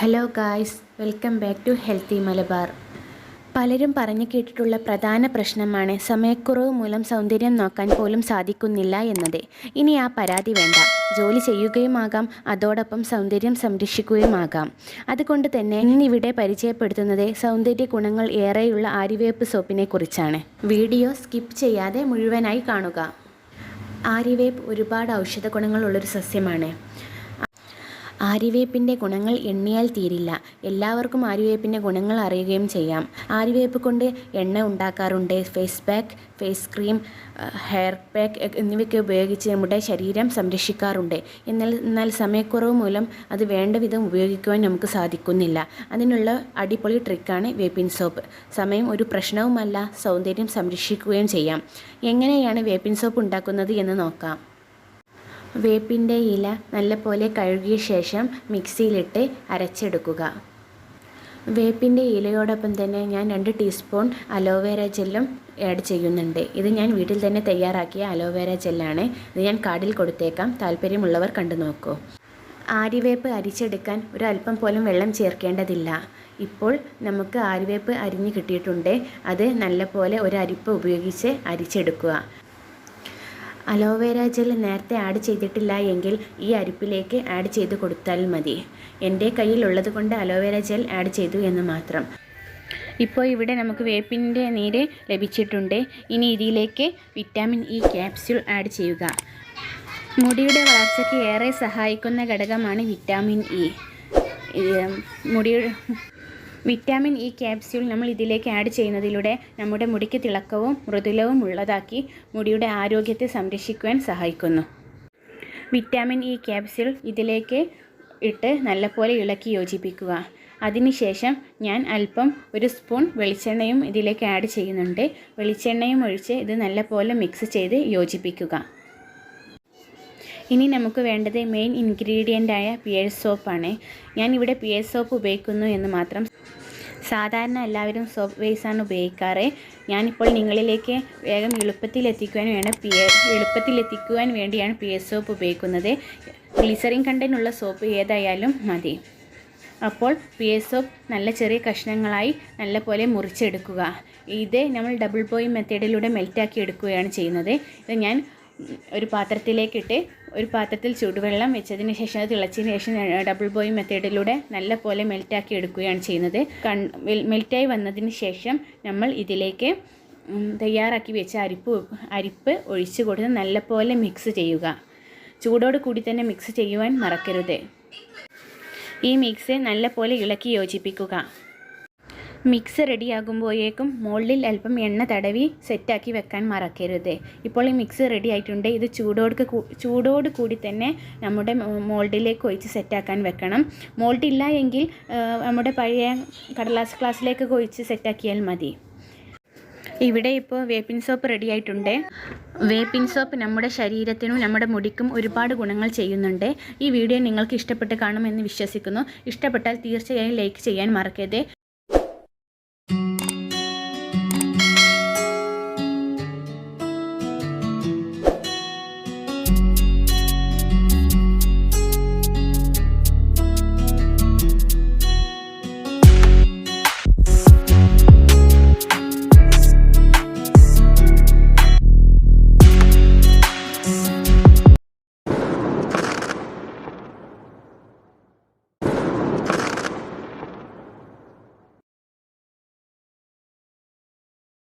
Hello guys, welcome back to healthy Malabar. പലരും പറഞ്ഞു കേട്ടിട്ടുള്ള പ്രധാന പ്രശ്നമാണ് സമയക്കുറവ് മൂലം സൗന്ദര്യം നോക്കാൻ പോലും സാധിക്കുന്നില്ല എന്നത്. ഇനി ആ പരാതി വേണ്ട. ജോലി ചെയ്യുകയുമാകാം, അതോടൊപ്പം സൗന്ദര്യം സംരക്ഷിക്കുകയുമാകാം. അതുകൊണ്ട് തന്നെ ഇന്നിവിടെ പരിചയപ്പെടുത്തുന്നത് സൗന്ദര്യ ഗുണങ്ങൾ ഏറെയുള്ള ആര്യവേപ്പ് സോപ്പിനെ കുറിച്ചാണ്. വീഡിയോ സ്കിപ്പ് ചെയ്യാതെ മുഴുവനായി കാണുക. ആര്യവേപ്പ് ഒരുപാട് ഔഷധ ഗുണങ്ങളുള്ളൊരു സസ്യമാണ്. ആര്യവേപ്പിൻ്റെ ഗുണങ്ങൾ എണ്ണിയാൽ തീരില്ല. എല്ലാവർക്കും ആര്യവേപ്പിൻ്റെ ഗുണങ്ങൾ അറിയുകയും ചെയ്യാം. ആര്യവേപ്പ് കൊണ്ട് എണ്ണ ഉണ്ടാക്കാറുണ്ട്. Face pack, face cream, hair pack എന്നിവയൊക്കെ ഉപയോഗിച്ച് നമ്മുടെ ശരീരം സംരക്ഷിക്കാറുണ്ട്. എന്നാൽ സമയക്കുറവ് മൂലം അത് വേണ്ട വിധം ഉപയോഗിക്കുവാൻ നമുക്ക് സാധിക്കുന്നില്ല. അതിനുള്ള അടിപൊളി ട്രിക്കാണ് വേപ്പിൻ സോപ്പ്. സമയം ഒരു പ്രശ്നവുമല്ല, സൗന്ദര്യം സംരക്ഷിക്കുകയും ചെയ്യാം. എങ്ങനെയാണ് വേപ്പിൻ സോപ്പ് ഉണ്ടാക്കുന്നത് എന്ന് നോക്കാം. വേപ്പിൻ്റെ ഇല നല്ലപോലെ കഴുകിയ ശേഷം മിക്സിയിലിട്ട് അരച്ചെടുക്കുക. വേപ്പിൻ്റെ ഇലയോടൊപ്പം തന്നെ ഞാൻ 2 ടീസ്പൂൺ അലോവേര ജെല്ലും ആഡ് ചെയ്യുന്നുണ്ട്. ഇത് ഞാൻ വീട്ടിൽ തന്നെ തയ്യാറാക്കിയ അലോവേര ജെല്ലാണ്. ഇത് ഞാൻ കാർഡിൽ കൊടുത്തേക്കാം, താല്പര്യമുള്ളവർ കണ്ടു നോക്കൂ. ആര്യവേപ്പ് അരിച്ചെടുക്കാൻ ഒരല്പം പോലും വെള്ളം ചേർക്കേണ്ടതില്ല. ഇപ്പോൾ നമുക്ക് ആര്യവേപ്പ് അരിഞ്ഞ് കിട്ടിയിട്ടുണ്ട്. അത് നല്ലപോലെ ഒരു അരിപ്പ ഉപയോഗിച്ച് അരിച്ചെടുക്കുക. അലോവേര ജെൽ നേരത്തെ ആഡ് ചെയ്തിട്ടില്ല എങ്കിൽ ഈ അരിപ്പിലേക്ക് ആഡ് ചെയ്ത് കൊടുത്താൽ മതി. എൻ്റെ കയ്യിലുള്ളത് കൊണ്ട് അലോവേര ജെൽ ആഡ് ചെയ്തു എന്ന് മാത്രം. ഇപ്പോൾ ഇവിടെ നമുക്ക് വേപ്പിൻ്റെ നീര് ലഭിച്ചിട്ടുണ്ട്. ഇനി ഇതിലേക്ക് വിറ്റാമിൻ ഇ ക്യാപ്സ്യൂൾ ആഡ് ചെയ്യുക. മുടിയുടെ വളർച്ചയ്ക്ക് ഏറെ സഹായിക്കുന്ന ഘടകമാണ് vitamin E. Vitamin E capsule നമ്മൾ ഇതിലേക്ക് ആഡ് ചെയ്യുന്നതിലൂടെ നമ്മുടെ മുടിക്ക് തിളക്കവും മൃദുലവും ഉള്ളതാക്കി മുടിയുടെ ആരോഗ്യത്തെ സംരക്ഷിക്കുവാൻ സഹായിക്കുന്നു. വിറ്റാമിൻ ഇ ക്യാപ്സ്യൂൾ ഇതിലേക്ക് ഇട്ട് നല്ലപോലെ ഇളക്കി യോജിപ്പിക്കുക. അതിനുശേഷം ഞാൻ അല്പം 1 സ്പൂൺ വെളിച്ചെണ്ണയും ഇതിലേക്ക് ആഡ് ചെയ്യുന്നുണ്ട്. വെളിച്ചെണ്ണയും ഒഴിച്ച് ഇത് നല്ലപോലെ മിക്സ് ചെയ്ത് യോജിപ്പിക്കുക. ഇനി നമുക്ക് വേണ്ടത് മെയിൻ ഇൻഗ്രീഡിയൻ്റായ പിയേഴ്സ് സോപ്പാണ്. ഞാനിവിടെ പിയേഴ്സ് സോപ്പ് ഉപയോഗിക്കുന്നു എന്ന് മാത്രം. സാധാരണ എല്ലാവരും സോപ്പ് ബേസാണ് ഉപയോഗിക്കാറ്. ഞാനിപ്പോൾ നിങ്ങളിലേക്ക് വേഗം എളുപ്പത്തിലെത്തിക്കുവാൻ വേണ്ടിയാണ് പിയേഴ്സ് സോപ്പ് ഉപയോഗിക്കുന്നത്. ഗ്ലിസറിൻ കണ്ടൻ്റുള്ള സോപ്പ് ഏതായാലും മതി. അപ്പോൾ പിയേഴ്സ് സോപ്പ് നല്ല ചെറിയ കഷ്ണങ്ങളായി നല്ലപോലെ മുറിച്ചെടുക്കുക. ഇത് നമ്മൾ ഡബിൾ ബോയിലിംഗ് മെത്തേഡിലൂടെ മെൽറ്റാക്കി എടുക്കുകയാണ് ചെയ്യുന്നത്. ഇത് ഞാൻ ഒരു പാത്രത്തിൽ ചൂടുവെള്ളം വെച്ചതിന് ശേഷം അത് തിളച്ചതിന് ശേഷം ഡബിൾ ബോയിലിംഗ് മെത്തേഡിലൂടെ നല്ല പോലെ മെൽറ്റാക്കി എടുക്കുകയാണ് ചെയ്യുന്നത്. മെൽറ്റായി വന്നതിന് ശേഷം നമ്മൾ ഇതിലേക്ക് തയ്യാറാക്കി വെച്ച അരിപ്പ് ഒഴിച്ച് കൊടുത്ത് നല്ലപോലെ മിക്സ് ചെയ്യുക. ചൂടോട് കൂടി തന്നെ മിക്സ് ചെയ്യുവാൻ മറക്കരുത്. ഈ മിക്സ് നല്ലപോലെ ഇളക്കി യോജിപ്പിക്കുക. മിക്സ് റെഡിയാകുമ്പോഴേക്കും മോൾഡിൽ അല്പം എണ്ണ തടവി സെറ്റാക്കി വെക്കാൻ മറക്കരുത്. ഇപ്പോൾ ഈ മിക്സ് റെഡി ആയിട്ടുണ്ട്. ഇത് ചൂടോട് കൂടി തന്നെ നമ്മുടെ മോൾഡിലേക്ക് ഒഴിച്ച് സെറ്റാക്കാൻ വെക്കണം. മോൾഡ് ഇല്ല എങ്കിൽ നമ്മുടെ പഴയ കടലാസ് ഗ്ലാസ്സിലേക്ക് ഒഴിച്ച് സെറ്റാക്കിയാൽ മതി. ഇവിടെ ഇപ്പോൾ വേപ്പിൻ സോപ്പ് റെഡി ആയിട്ടുണ്ട്. വേപ്പിൻ സോപ്പ് നമ്മുടെ ശരീരത്തിനും നമ്മുടെ മുടിക്കും ഒരുപാട് ഗുണങ്ങൾ ചെയ്യുന്നുണ്ട്. ഈ വീഡിയോ നിങ്ങൾക്ക് ഇഷ്ടപ്പെട്ട് കാണുമെന്ന് വിശ്വസിക്കുന്നു. ഇഷ്ടപ്പെട്ടാൽ തീർച്ചയായും ലൈക്ക് ചെയ്യാൻ മറക്കരുത്.